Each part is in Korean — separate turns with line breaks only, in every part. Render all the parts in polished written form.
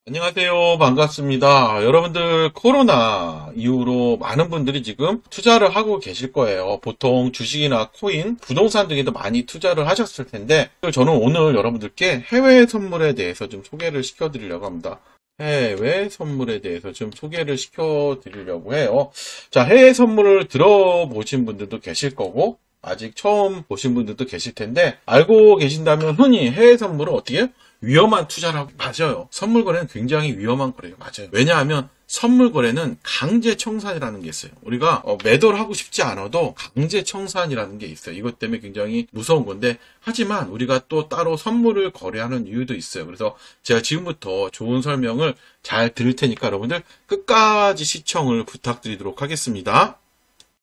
안녕하세요. 반갑습니다. 여러분들 코로나 이후로 많은 분들이 지금 투자를 하고 계실 거예요. 보통 주식이나 코인, 부동산 등에도 많이 투자를 하셨을 텐데 저는 오늘 여러분들께 해외 선물에 대해서 좀 소개를 시켜드리려고 합니다. 해외 선물에 대해서 좀 소개를 시켜드리려고 해요. 자, 해외 선물을 들어보신 분들도 계실 거고 아직 처음 보신 분들도 계실 텐데 알고 계신다면 흔히 해외 선물은 어떻게 해요? 위험한 투자라고. 맞아요. 선물 거래는 굉장히 위험한 거래요. 맞아요. 왜냐하면 선물 거래는 강제 청산이라는 게 있어요. 우리가 매도를 하고 싶지 않아도 강제 청산이라는 게 있어요. 이것 때문에 굉장히 무서운 건데, 하지만 우리가 또 따로 선물을 거래하는 이유도 있어요. 그래서 제가 지금부터 좋은 설명을 잘 드릴 테니까 여러분들 끝까지 시청을 부탁드리도록 하겠습니다.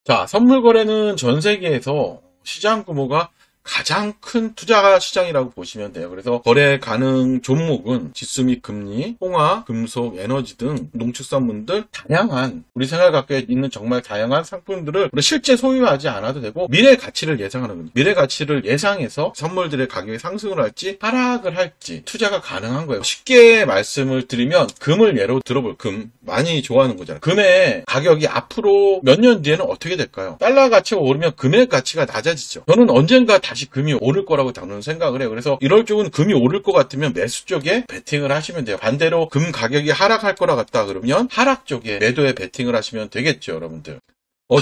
자, 선물 거래는 전 세계에서 시장 규모가 가장 큰 투자 시장이라고 보시면 돼요. 그래서 거래 가능 종목은 지수 및 금리, 홍화, 금속, 에너지 등 농축산물들 다양한 우리 생활 갖고 있는 정말 다양한 상품들을 실제 소유하지 않아도 되고 미래 가치를 예상하는 겁니다. 미래 가치를 예상해서 선물들의 가격이 상승을 할지 하락을 할지 투자가 가능한 거예요. 쉽게 말씀을 드리면 금을 예로 들어볼. 금 많이 좋아하는 거잖아요. 금의 가격이 앞으로 몇 년 뒤에는 어떻게 될까요? 달러 가치가 오르면 금의 가치가 낮아지죠. 저는 언젠가 다시 금이 오를 거라고 저는 생각을 해요. 그래서 이럴 쪽은 금이 오를 것 같으면 매수 쪽에 베팅을 하시면 돼요. 반대로 금 가격이 하락할 거라 같다 그러면 하락 쪽에 매도에 베팅을 하시면 되겠죠, 여러분들.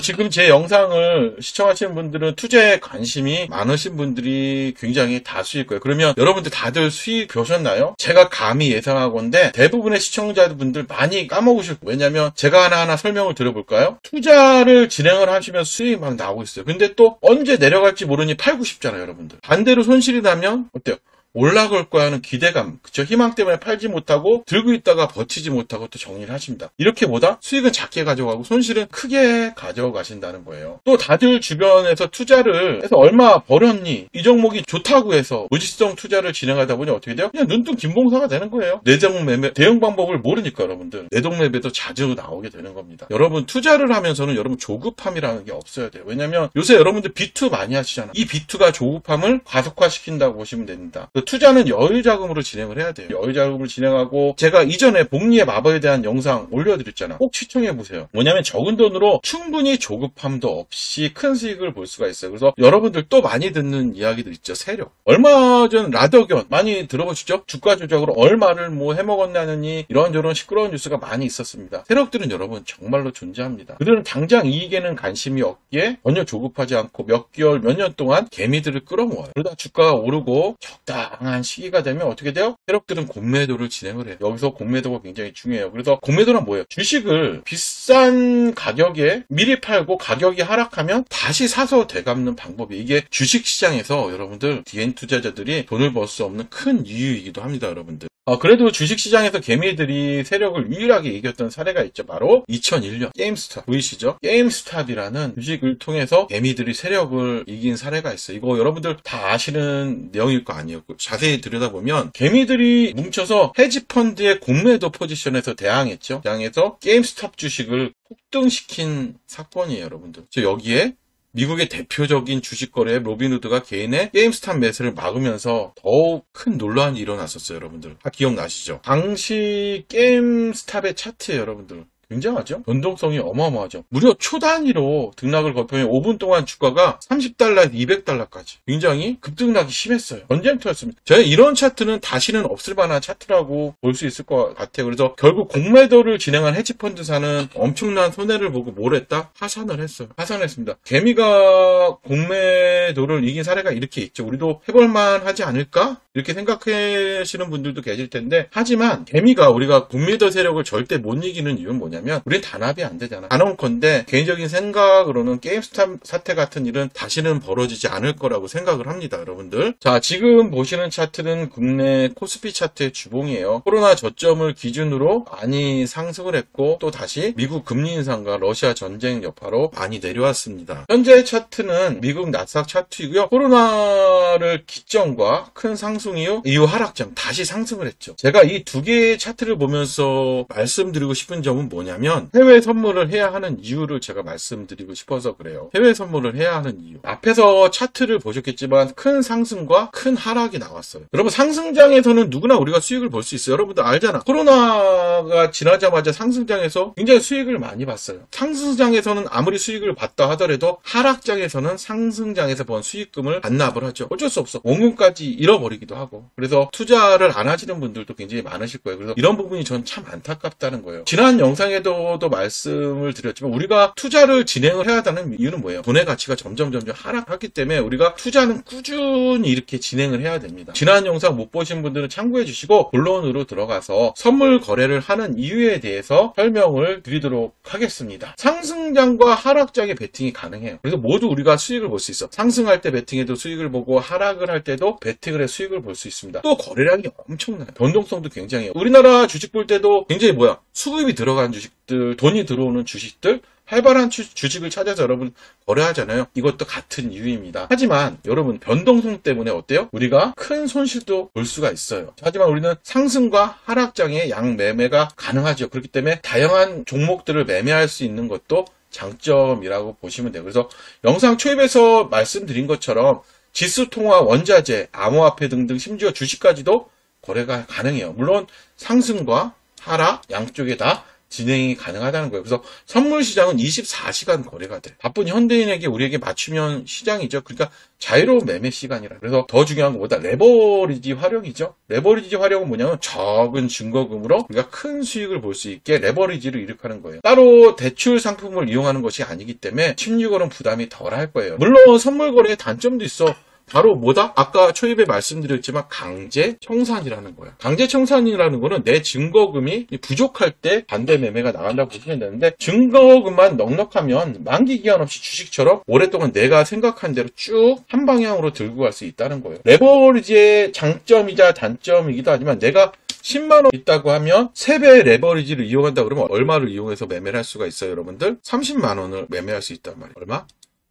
지금 제 영상을 시청하시는 분들은 투자에 관심이 많으신 분들이 굉장히 다수일 거예요. 그러면 여러분들 다들 수익 보셨나요? 제가 감히 예상하건데 대부분의 시청자분들 많이 까먹으실 거예요. 왜냐면 제가 하나하나 설명을 드려볼까요? 투자를 진행을 하시면 수익이 막 나오고 있어요. 근데 또 언제 내려갈지 모르니 팔고 싶잖아요, 여러분들. 반대로 손실이 나면 어때요? 올라갈 거야 하는 기대감, 그쵸? 희망 때문에 팔지 못하고 들고 있다가 버티지 못하고 또 정리를 하십니다. 이렇게 보다 수익은 작게 가져가고 손실은 크게 가져가신다는 거예요. 또 다들 주변에서 투자를 해서 얼마 벌었니? 이 종목이 좋다고 해서 무지성 투자를 진행하다 보니 어떻게 돼요? 그냥 눈뜬 김봉사가 되는 거예요. 내동 매매, 대응 방법을 모르니까 여러분들. 내동 매매도 자주 나오게 되는 겁니다. 여러분 투자를 하면서는 여러분 조급함이라는 게 없어야 돼요. 왜냐면 요새 여러분들 B2 많이 하시잖아요. 이 B2가 조급함을 가속화시킨다고 보시면 됩니다. 투자는 여유자금으로 진행을 해야 돼요. 여유자금을 진행하고 제가 이전에 복리의 마법에 대한 영상 올려드렸잖아. 꼭 시청해보세요. 뭐냐면 적은 돈으로 충분히 조급함도 없이 큰 수익을 볼 수가 있어요. 그래서 여러분들 또 많이 듣는 이야기들 있죠. 세력. 얼마 전 라더견 많이 들어보시죠? 주가 조작으로 얼마를 뭐 해먹었냐느니 이런저런 시끄러운 뉴스가 많이 있었습니다. 세력들은 여러분 정말로 존재합니다. 그들은 당장 이익에는 관심이 없기에 전혀 조급하지 않고 몇 개월, 몇 년 동안 개미들을 끌어모아요. 그러다 주가가 오르고 적당한 시기가 되면 어떻게 돼요? 세력들은 공매도를 진행을 해요. 여기서 공매도가 굉장히 중요해요. 그래서 공매도란 뭐예요? 주식을 비싼 가격에 미리 팔고 가격이 하락하면 다시 사서 되갚는 방법이, 이게 주식시장에서 여러분들 DN 투자자들이 돈을 벌 수 없는 큰 이유이기도 합니다, 여러분들. 그래도 주식시장에서 개미들이 세력을 유일하게 이겼던 사례가 있죠. 바로 2001년 게임스탑 보이시죠? 게임스탑이라는 주식을 통해서 개미들이 세력을 이긴 사례가 있어요. 이거 여러분들 다 아시는 내용일 거 아니에요. 자세히 들여다보면 개미들이 뭉쳐서 헤지펀드의 공매도 포지션에서 대항했죠. 대항해서 게임스탑 주식을 폭등시킨 사건이에요, 여러분들. 여기에 미국의 대표적인 주식거래 로빈후드가 개인의 게임스탑 매수를 막으면서 더욱 큰 논란이 일어났었어요, 여러분들. 다 기억나시죠? 당시 게임스탑의 차트예요, 여러분들. 굉장하죠? 변동성이 어마어마하죠. 무려 초 단위로 등락을 거듭하며 5분 동안 주가가 30달러에서 200달러까지 굉장히 급등락이 심했어요. 전쟁터였습니다. 저희 이런 차트는 다시는 없을 만한 차트라고 볼 수 있을 것 같아요. 그래서 결국 공매도를 진행한 헤지펀드사는 엄청난 손해를 보고 뭘 했다? 하산을 했어요. 하산했습니다. 개미가 공매도를 이긴 사례가 이렇게 있죠. 우리도 해볼만 하지 않을까? 이렇게 생각하시는 분들도 계실 텐데, 하지만 개미가 우리가 공매도 세력을 절대 못 이기는 이유는 뭐냐면 우린 단합이 안 되잖아. 단언컨대 개인적인 생각으로는 게임스탑 사태 같은 일은 다시는 벌어지지 않을 거라고 생각을 합니다, 여러분들. 자, 지금 보시는 차트는 국내 코스피 차트의 주봉이에요. 코로나 저점을 기준으로 많이 상승을 했고 또 다시 미국 금리 인상과 러시아 전쟁 여파로 많이 내려왔습니다. 현재 차트는 미국 나스닥 차트이고요. 코로나를 기점과 큰 상승 이후 하락장 다시 상승을 했죠. 제가 이 두 개의 차트를 보면서 말씀드리고 싶은 점은 뭐냐, 뭐냐면 해외 선물을 해야 하는 이유를 제가 말씀드리고 싶어서 그래요. 해외 선물을 해야 하는 이유. 앞에서 차트를 보셨겠지만 큰 상승과 큰 하락이 나왔어요. 여러분 상승장에서는 누구나 우리가 수익을 볼 수 있어요. 여러분들 알잖아. 코로나가 지나자마자 상승장에서 굉장히 수익을 많이 봤어요. 상승장에서는 아무리 수익을 봤다 하더라도 하락장에서는 상승장에서 번 수익금을 반납을 하죠. 어쩔 수 없어. 원금까지 잃어버리기도 하고. 그래서 투자를 안 하시는 분들도 굉장히 많으실 거예요. 그래서 이런 부분이 전 참 안타깝다는 거예요. 지난 영상에도 말씀을 드렸지만 우리가 투자를 진행을 해야 하는 이유는 뭐예요? 돈의 가치가 점점 하락하기 때문에 우리가 투자는 꾸준히 이렇게 진행을 해야 됩니다. 지난 영상 못 보신 분들은 참고해 주시고 본론으로 들어가서 선물 거래를 하는 이유에 대해서 설명을 드리도록 하겠습니다. 상승장과 하락장의 베팅이 가능해요. 그래서 모두 우리가 수익을 볼 수 있어. 상승할 때 베팅해도 수익을 보고 하락을 할 때도 베팅을 해 수익을 볼 수 있습니다. 또 거래량이 엄청나요. 변동성도 굉장해요. 우리나라 주식 볼 때도 굉장히 수급이 들어가는 주식들, 돈이 들어오는 주식들, 활발한 주식을 찾아서 여러분 거래하잖아요. 이것도 같은 이유입니다. 하지만 여러분 변동성 때문에 어때요? 우리가 큰 손실도 볼 수가 있어요. 하지만 우리는 상승과 하락장의 양 매매가 가능하죠. 그렇기 때문에 다양한 종목들을 매매할 수 있는 것도 장점이라고 보시면 돼요. 그래서 영상 초입에서 말씀드린 것처럼 지수통화, 원자재, 암호화폐 등등 심지어 주식까지도 거래가 가능해요. 물론 상승과 하락 양쪽에 다 진행이 가능하다는 거예요. 그래서 선물 시장은 24시간 거래가 돼. 바쁜 현대인에게 우리에게 맞추면 시장이죠. 그러니까 자유로운 매매 시간이라. 그래서 더 중요한 것보다 레버리지 활용이죠. 레버리지 활용은 뭐냐면 적은 증거금으로 우리가 큰 수익을 볼 수 있게 레버리지를 일으키는 거예요. 따로 대출 상품을 이용하는 것이 아니기 때문에 16월은 부담이 덜 할 거예요. 물론 선물 거래의 단점도 있어. 바로 뭐다? 아까 초입에 말씀드렸지만 강제 청산이라는 거예요. 강제 청산이라는 거는 내 증거금이 부족할 때 반대 매매가 나간다고 보시면 되는데 증거금만 넉넉하면 만기 기한 없이 주식처럼 오랫동안 내가 생각한 대로 쭉 한 방향으로 들고 갈 수 있다는 거예요. 레버리지의 장점이자 단점이기도 하지만 내가 10만원 있다고 하면 3배의 레버리지를 이용한다 그러면 얼마를 이용해서 매매를 할 수가 있어요, 여러분들? 30만원을 매매할 수 있단 말이에요. 얼마?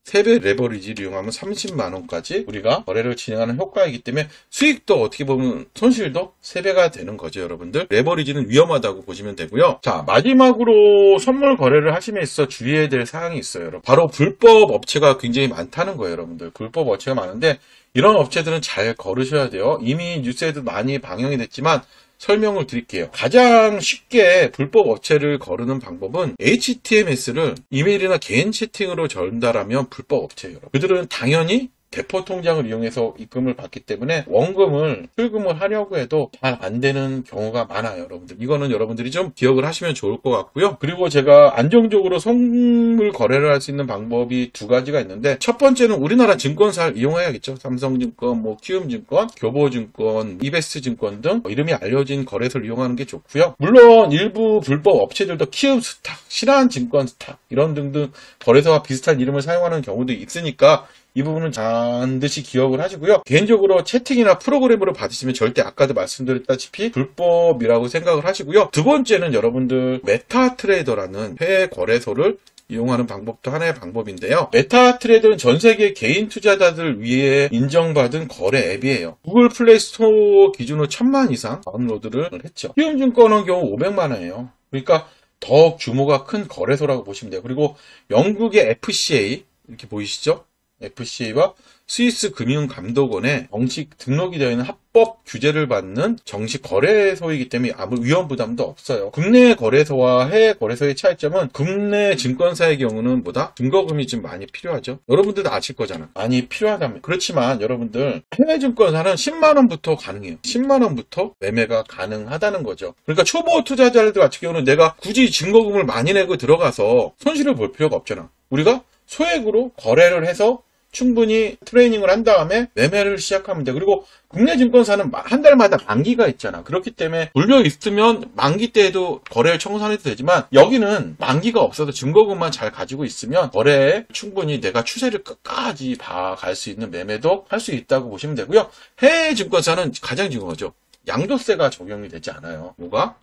3배 레버리지를 이용하면 30만원까지 우리가 거래를 진행하는 효과이기 때문에 수익도 어떻게 보면 손실도 3배가 되는 거죠, 여러분들. 레버리지는 위험하다고 보시면 되고요. 자, 마지막으로 선물 거래를 하심에 있어 주의해야 될 사항이 있어요, 여러분. 바로 불법 업체가 굉장히 많다는 거예요, 여러분들. 불법 업체가 많은데 이런 업체들은 잘 거르셔야 돼요. 이미 뉴스에도 많이 방영이 됐지만 설명을 드릴게요. 가장 쉽게 불법 업체를 거르는 방법은 HTMS를 이메일이나 개인 채팅으로 전달하면 불법 업체예요. 그들은 당연히 대포 통장을 이용해서 입금을 받기 때문에 원금을 출금을 하려고 해도 잘 안 되는 경우가 많아요, 여러분들. 이거는 여러분들이 좀 기억을 하시면 좋을 것 같고요. 그리고 제가 안정적으로 선물 거래를 할 수 있는 방법이 2가지가 있는데 첫 번째는 우리나라 증권사를 이용해야겠죠. 삼성증권, 키움증권, 교보증권, 이베스트증권 등 이름이 알려진 거래소를 이용하는 게 좋고요. 물론 일부 불법 업체들도 키움스탁, 신한증권스탁 이런 등등 거래소와 비슷한 이름을 사용하는 경우도 있으니까 이 부분은 반드시 기억을 하시고요. 개인적으로 채팅이나 프로그램으로 받으시면 절대 아까도 말씀드렸다시피 불법이라고 생각을 하시고요. 2번째는 여러분들 메타트레이더라는 해외 거래소를 이용하는 방법도 하나의 방법인데요. 메타트레이더는 전 세계 개인 투자자들 위해 인정받은 거래 앱이에요. 구글 플레이 스토어 기준으로 1000만 이상 다운로드를 했죠. 키움증권은 경우 500만 원이에요. 그러니까 더욱 규모가 큰 거래소라고 보시면 돼요. 그리고 영국의 FCA 이렇게 보이시죠? FCA와 스위스 금융감독원에 정식 등록이 되어 있는 합법 규제를 받는 정식 거래소이기 때문에 아무 위험 부담도 없어요. 국내 거래소와 해외 거래소의 차이점은 국내 증권사의 경우는 증거금이 좀 많이 필요하죠. 여러분들도 아실 거잖아. 많이 필요하다면. 그렇지만 여러분들 해외 증권사는 10만원부터 가능해요. 10만원부터 매매가 가능하다는 거죠. 그러니까 초보 투자자들 같은 경우는 내가 굳이 증거금을 많이 내고 들어가서 손실을 볼 필요가 없잖아. 우리가 소액으로 거래를 해서 충분히 트레이닝을 한 다음에 매매를 시작하면 돼. 그리고 국내 증권사는 한 달마다 만기가 있잖아. 그렇기 때문에 물려 있으면 만기 때에도 거래를 청산해도 되지만 여기는 만기가 없어도 증거금만 잘 가지고 있으면 거래에 충분히 내가 추세를 끝까지 봐갈 수 있는 매매도 할 수 있다고 보시면 되고요. 해외 증권사는 가장 중요한 거죠. 양도세가 적용이 되지 않아요. 뭐가?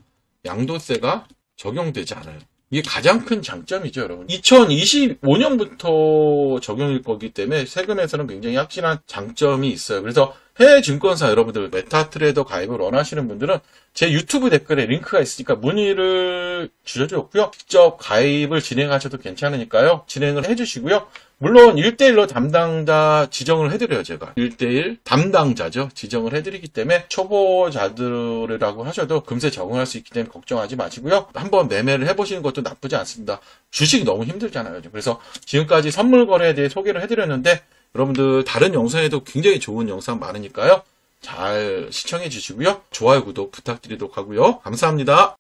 양도세가 적용되지 않아요. 이게 가장 큰 장점이죠, 여러분. 2025년부터 적용일 거기 때문에 세금에서는 굉장히 확실한 장점이 있어요. 그래서 해외 증권사 여러분들 메타트레이더 가입을 원하시는 분들은 제 유튜브 댓글에 링크가 있으니까 문의를 주셔줬고요. 직접 가입을 진행하셔도 괜찮으니까요. 진행을 해주시고요. 물론 1대1로 담당자 지정을 해드려요. 제가 1대1 담당자죠. 지정을 해드리기 때문에 초보자들이라고 하셔도 금세 적응할 수 있기 때문에 걱정하지 마시고요. 한번 매매를 해보시는 것도 나쁘지 않습니다. 주식이 너무 힘들잖아요. 그래서 지금까지 선물 거래에 대해 소개를 해드렸는데 여러분들 다른 영상에도 굉장히 좋은 영상 많으니까요. 잘 시청해 주시고요. 좋아요, 구독 부탁드리도록 하고요. 감사합니다.